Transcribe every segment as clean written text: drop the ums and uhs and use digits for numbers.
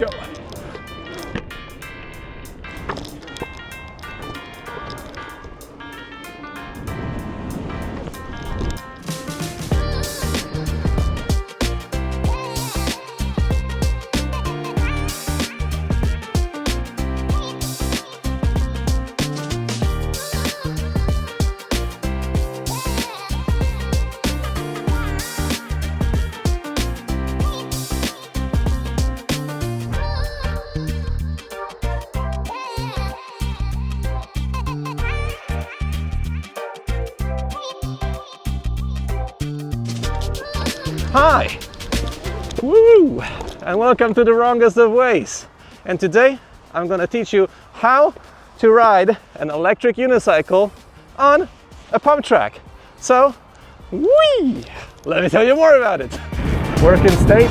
go. Hi! Woo! And welcome to the wrongest of ways. And today I'm gonna teach you how to ride an electric unicycle on a Pumptrack. So, whee! Let me tell you more about it. Working stage.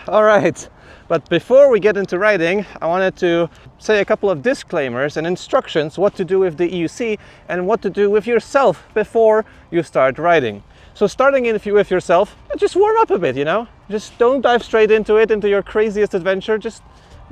All right, but before we get into riding, I wanted to say a couple of disclaimers and instructions what to do with the EUC and what to do with yourself before you start riding. So starting with yourself, just warm up a bit, you know? Just don't dive straight into your craziest adventure, just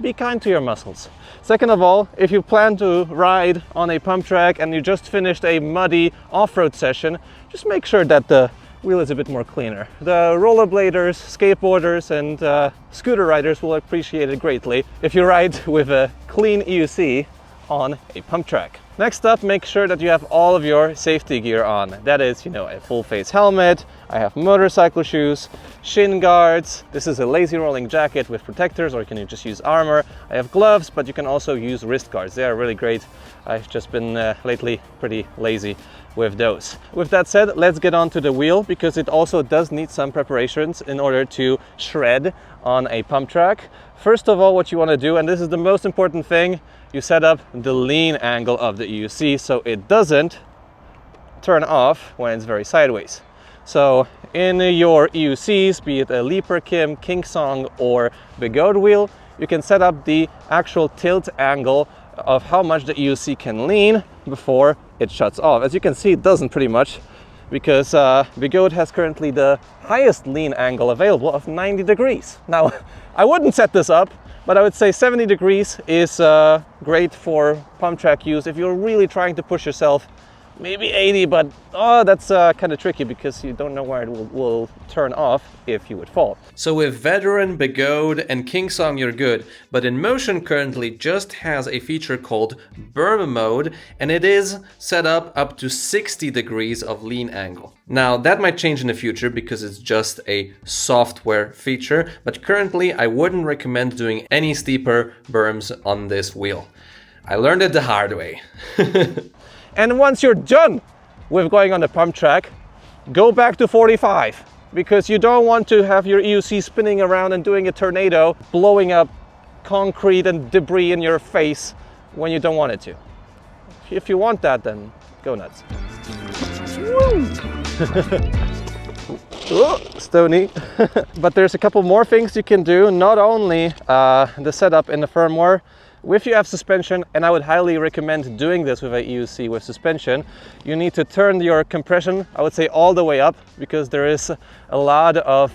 be kind to your muscles. Second of all, if you plan to ride on a Pumptrack and you just finished a muddy off-road session, just make sure that the wheel is a bit more cleaner. The rollerbladers, skateboarders and scooter riders will appreciate it greatly if you ride with a clean EUC on a Pumptrack. Next up, make sure that you have all of your safety gear on. That is, you know, a full face helmet, I have motorcycle shoes, shin guards, this is a lazy rolling jacket with protectors, or you can just use armor. I have gloves, but you can also use wrist guards. They are really great. I've just been lately pretty lazy with those. With that said, let's get on to the wheel, because it also does need some preparations in order to shred on a Pumptrack. First of all, what you want to do, and this is the most important thing, you set up the lean angle of the EUC so it doesn't turn off when it's very sideways. So in your EUCs, be it a Leaper Kim, Kingsong or Begode wheel, you can set up the actual tilt angle of how much the EUC can lean before it shuts off. As you can see, it doesn't pretty much, because Begode has currently the highest lean angle available of 90 degrees. Now, I wouldn't set this up, but I would say 70 degrees is great for Pumptrack use if you're really trying to push yourself. Maybe 80, but that's kind of tricky because you don't know where it will turn off if you would fall. So with Veteran, Begode and Kingsong you're good, but InMotion currently just has a feature called berm mode, and it is set up to 60 degrees of lean angle. Now that might change in the future because it's just a software feature, but currently I wouldn't recommend doing any steeper berms on this wheel. I learned it the hard way. And once you're done with going on the Pumptrack, go back to 45, because you don't want to have your EUC spinning around and doing a tornado, blowing up concrete and debris in your face when you don't want it to. If you want that, then go nuts. Woo! Oh, stony. But there's a couple more things you can do, not only the setup in the firmware. If you have suspension, and I would highly recommend doing this with a EUC with suspension, you need to turn your compression, I would say, all the way up, because there is a lot of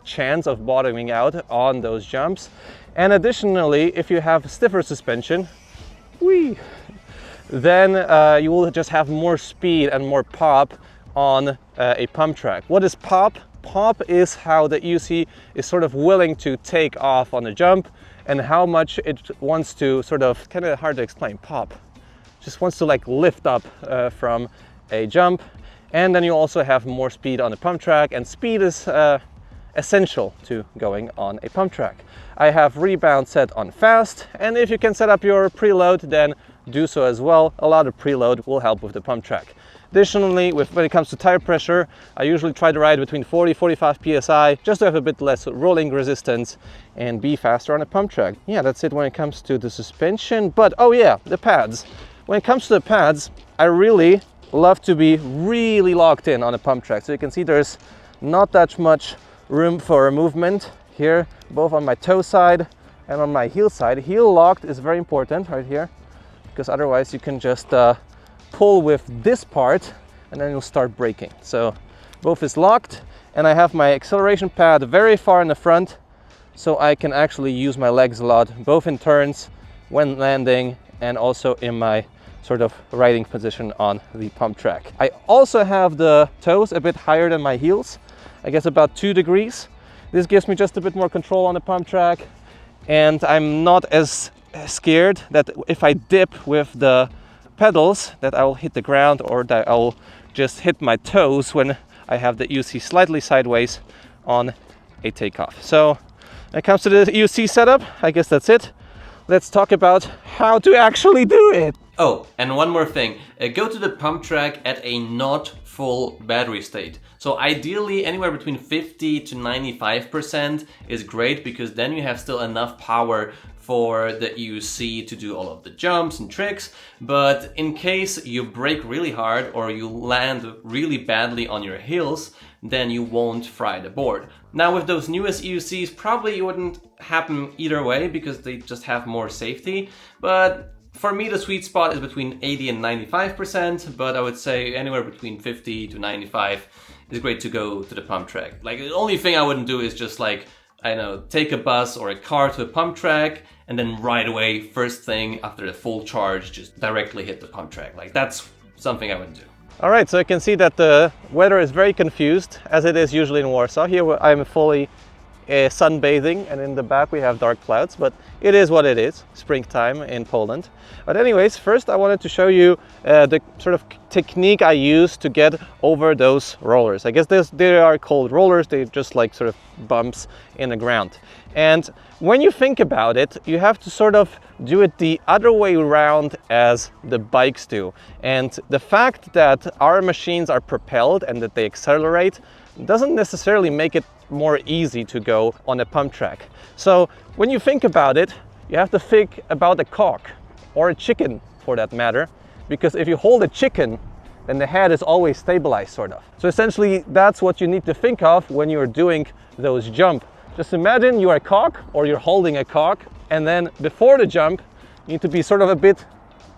chance of bottoming out on those jumps. And additionally, if you have stiffer suspension, then you will just have more speed and more pop on a Pumptrack. What is pop? Pop is how the EUC is sort of willing to take off on a jump, and how much it wants to sort of, kind of hard to explain, pop. Just wants to like lift up from a jump. And then you also have more speed on the Pumptrack, and speed is essential to going on a Pumptrack. I have rebound set on fast, and if you can set up your preload, then do so as well. A lot of preload will help with the Pumptrack. Additionally, when it comes to tire pressure, I usually try to ride between 40-45 psi, just to have a bit less rolling resistance and be faster on a Pumptrack. Yeah, that's it when it comes to the suspension. But oh yeah, the pads. When it comes to the pads, I really love to be really locked in on a Pumptrack. So you can see there's not that much room for movement here, both on my toe side and on my heel side. Heel locked is very important right here, because otherwise you can just pull with this part and then you'll start braking. So both is locked, and I have my acceleration pad very far in the front, so I can actually use my legs a lot, both in turns, when landing, and also in my sort of riding position on the Pumptrack. I also have the toes a bit higher than my heels, I guess about 2 degrees. This gives me just a bit more control on the Pumptrack, and I'm not as scared that if I dip with the pedals that I will hit the ground, or that I will just hit my toes when I have the EUC slightly sideways on a takeoff. So when it comes to the EUC setup, I guess that's it. Let's talk about how to actually do it. Oh, and one more thing. Go to the Pumptrack at a not full battery state. So ideally anywhere between 50 to 95% is great, because then you have still enough power for the EUC to do all of the jumps and tricks. But in case you brake really hard or you land really badly on your heels, then you won't fry the board. Now with those newest EUCs, probably it wouldn't happen either way, because they just have more safety. But for me, the sweet spot is between 80 and 95%, but I would say anywhere between 50 to 95 is great to go to the Pumptrack. Like, the only thing I wouldn't do is just like, I don't know, take a bus or a car to a Pumptrack and then right away, first thing after the full charge, just directly hit the Pumptrack. Like, that's something I wouldn't do. All right, so you can see that the weather is very confused, as it is usually in Warsaw. Here I'm fully sunbathing, and in the back we have dark clouds, but it is what it is, springtime in Poland. But anyways, first I wanted to show you the sort of technique I use to get over those rollers. I guess they are called rollers, they're just like sort of bumps in the ground. And when you think about it, you have to sort of do it the other way around as the bikes do. And the fact that our machines are propelled and that they accelerate doesn't necessarily make it more easy to go on a Pumptrack. So when you think about it, you have to think about a cock, or a chicken for that matter, because if you hold a chicken, then the head is always stabilized, sort of. So essentially that's what you need to think of when you're doing those jumps. Just imagine you're a cock, or you're holding a cock, and then before the jump you need to be sort of a bit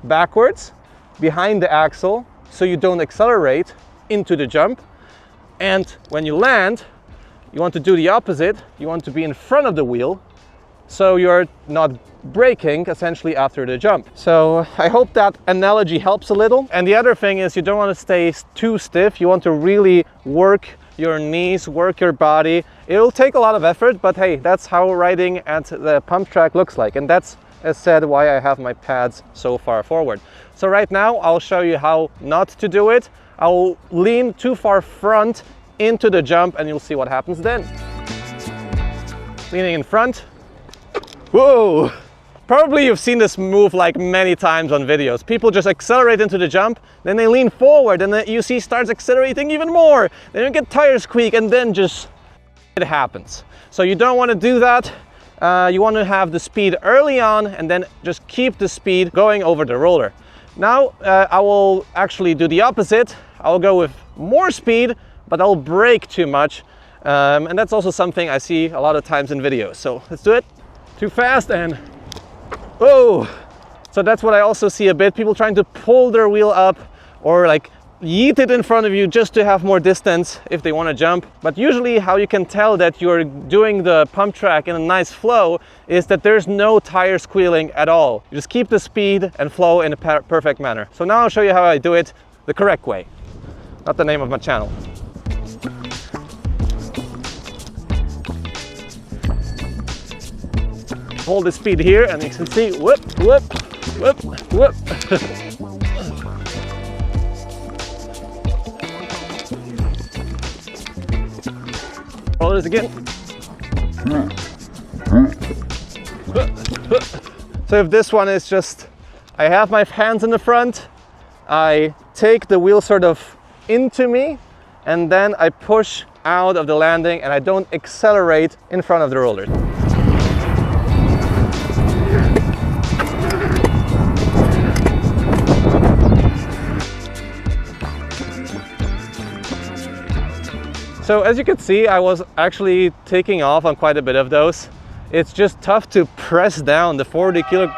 backwards behind the axle so you don't accelerate into the jump. And when you land, you want to do the opposite. You want to be in front of the wheel, so you're not braking essentially after the jump. So I hope that analogy helps a little. And the other thing is, you don't want to stay too stiff. You want to really work your knees, work your body. It'll take a lot of effort, but hey, that's how riding at the Pumptrack looks like. And that's, as said, why I have my pads so far forward. So right now I'll show you how not to do it. I'll lean too far front into the jump and you'll see what happens then. Leaning in front. Whoa! Probably you've seen this move like many times on videos. People just accelerate into the jump, then they lean forward, and the EUC starts accelerating even more. Then you get tires squeak, and then just it happens. So you don't want to do that. You want to have the speed early on and then just keep the speed going over the roller. Now I will actually do the opposite. I'll go with more speed, but I'll brake too much. And that's also something I see a lot of times in videos. So let's do it. Too fast and whoa! So that's what I also see a bit. People trying to pull their wheel up or like yeet it in front of you just to have more distance if they want to jump. But usually how you can tell that you're doing the Pumptrack in a nice flow is that there's no tire squealing at all. You just keep the speed and flow in a perfect manner. So now I'll show you how I do it the correct way. Not the name of my channel. Hold the speed here and you can see whoop, whoop, whoop, whoop. Roll this again. So if this one is just, I have my hands in the front, I take the wheel sort of into me, and then I push out of the landing and I don't accelerate in front of the roller. So as you can see, I was actually taking off on quite a bit of those. it's just tough to press down the 40 kilo.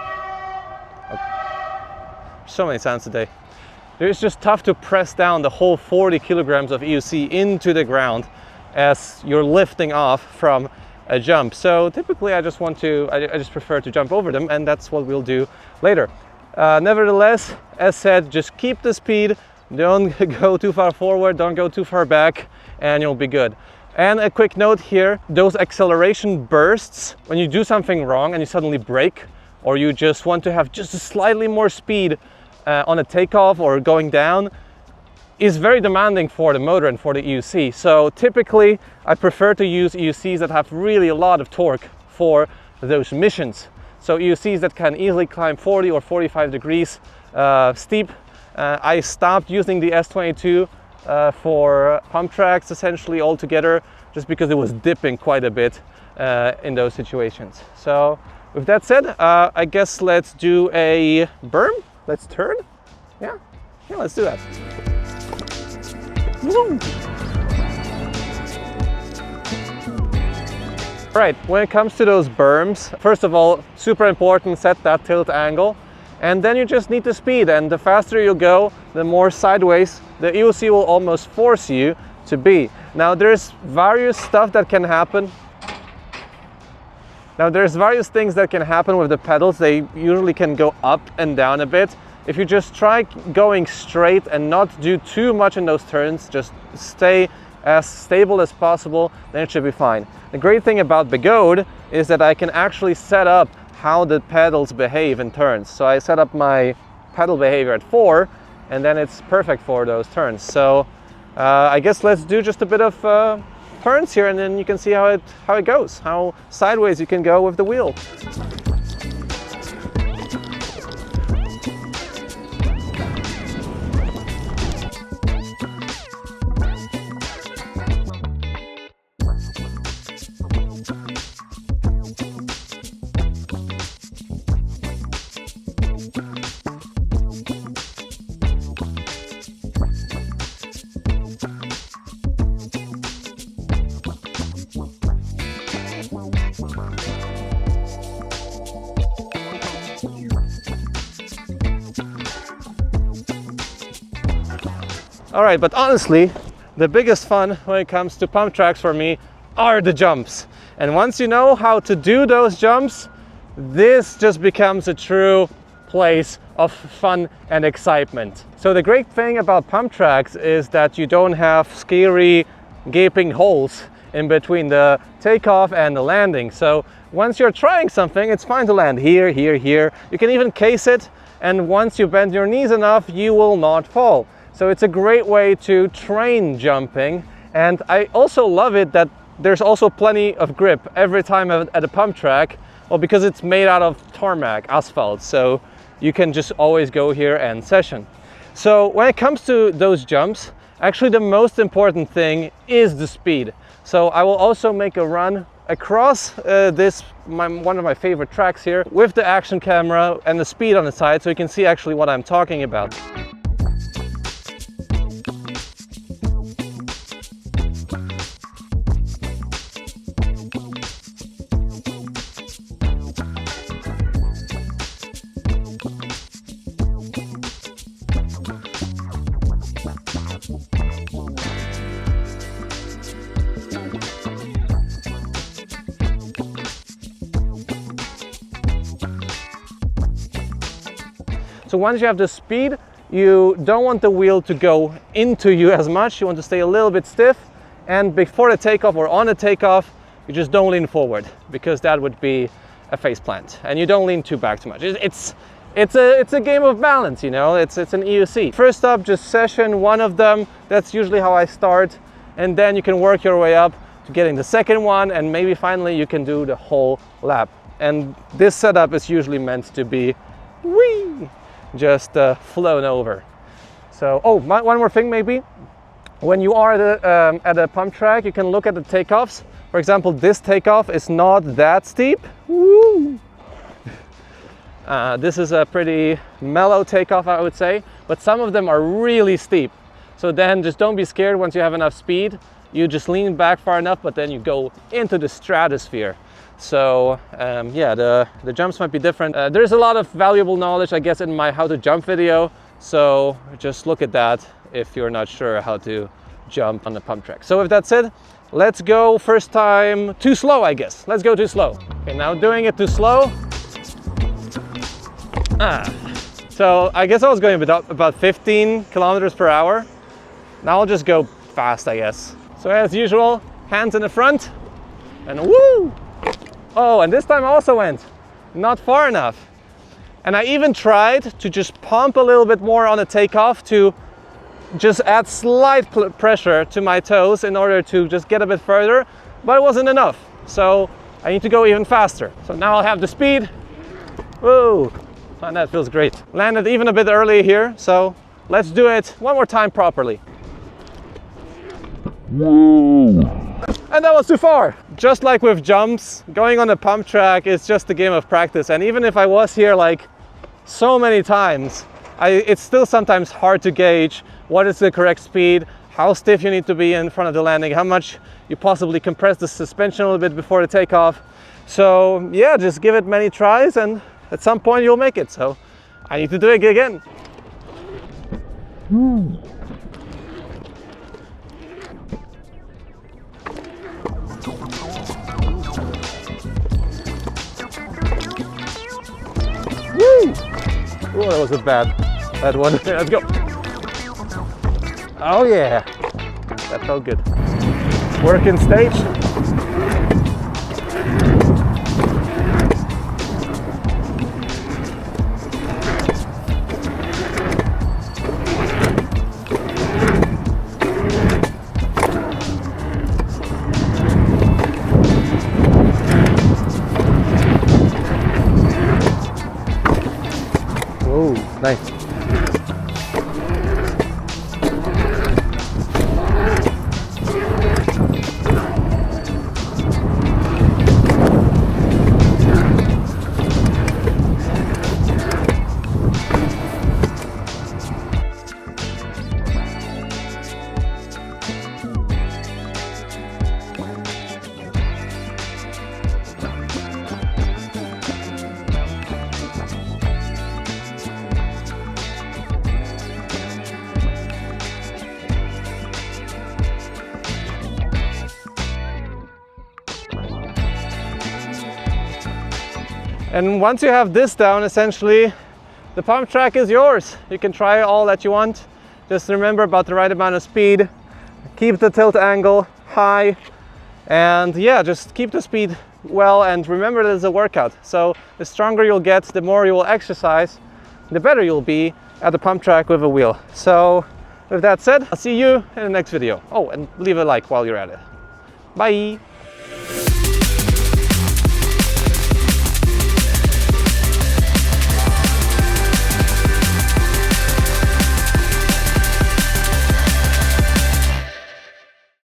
So many sounds today. It's just tough to press down the whole 40 kilograms of EUC into the ground as you're lifting off from a jump. So typically I just prefer to jump over them, and that's what we'll do later. Nevertheless, as said, just keep the speed, don't go too far forward, don't go too far back, and you'll be good. And a quick note here, those acceleration bursts, when you do something wrong and you suddenly brake, or you just want to have just slightly more speed on a takeoff or going down, is very demanding for the motor and for the EUC. So typically I prefer to use EUCs that have really a lot of torque for those missions. So EUCs that can easily climb 40 or 45 degrees steep. I stopped using the S22 for pump tracks essentially altogether, just because it was dipping quite a bit in those situations. So with that said, I guess let's do a berm. Let's turn. Yeah, let's do that. Woo. Right, when it comes to those berms, first of all, super important, set that tilt angle, and then you just need the speed, and the faster you go, the more sideways the EUC will almost force you to be. Now there's various stuff that can happen. Now there's various things that can happen with the pedals. They usually can go up and down a bit. If you just try going straight and not do too much in those turns, just stay as stable as possible, then it should be fine. The great thing about Begode is that I can actually set up how the pedals behave in turns. So I set up my pedal behavior at 4, and then it's perfect for those turns. So I guess let's do just a bit of turns here, and then you can see how it goes, how sideways you can go with the wheel. All right, but honestly, the biggest fun when it comes to pump tracks for me are the jumps. And once you know how to do those jumps, this just becomes a true place of fun and excitement. So the great thing about pump tracks is that you don't have scary gaping holes in between the takeoff and the landing. So once you're trying something, it's fine to land here, here, here. You can even case it, and once you bend your knees enough, you will not fall. So it's a great way to train jumping, and I also love it that there's also plenty of grip every time at a pump track, well, because it's made out of tarmac, asphalt, so you can just always go here and session. So when it comes to those jumps, actually the most important thing is the speed. So I will also make a run across one of my favorite tracks here with the action camera and the speed on the side, so you can see actually what I'm talking about. So once you have the speed, you don't want the wheel to go into you as much. You want to stay a little bit stiff, and before the takeoff or on the takeoff, you just don't lean forward, because that would be a face plant, and you don't lean too back too much. It's a game of balance, you know. It's an EUC. First up, just session one of them. That's usually how I start, and then you can work your way up to getting the second one, and maybe finally you can do the whole lap. And this setup is usually meant to be just flown over. So, one more thing maybe. When you are at a pump track, you can look at the takeoffs. For example, this takeoff is not that steep. Woo! This is a pretty mellow takeoff, I would say, but some of them are really steep. So then just don't be scared once you have enough speed. You just lean back far enough, but then you go into the stratosphere. So yeah, the jumps might be different. There's a lot of valuable knowledge, I guess, in my how to jump video. So just look at that if you're not sure how to jump on the Pumptrack. So with that said, let's go first time too slow, I guess. Let's go too slow. Okay, now doing it too slow. So I guess I was going about 15 kilometers per hour. Now I'll just go fast, I guess. So as usual, hands in the front and woo! Oh, and this time I also went not far enough. And I even tried to just pump a little bit more on the takeoff to just add slight pressure to my toes in order to just get a bit further, but it wasn't enough. So I need to go even faster. So now I'll have the speed. Whoa, and that feels great. Landed even a bit early here, so let's do it one more time properly. Whoa. And that was too far. Just like with jumps, going on the Pumptrack is just a game of practice. And even if I was here like so many times, it's still sometimes hard to gauge what is the correct speed, how stiff you need to be in front of the landing, how much you possibly compress the suspension a little bit before the takeoff. So yeah, just give it many tries and at some point you'll make it. So I need to do it again. Oh, that was a bad one. Let's go. Oh yeah, that felt good. Working stage. Whoa, nice. And once you have this down, essentially, the Pumptrack is yours. You can try all that you want. Just remember about the right amount of speed. Keep the tilt angle high. And yeah, just keep the speed well and remember that it's a workout. So the stronger you'll get, the more you will exercise, the better you'll be at the Pumptrack with a wheel. So with that said, I'll see you in the next video. Oh, and leave a like while you're at it. Bye!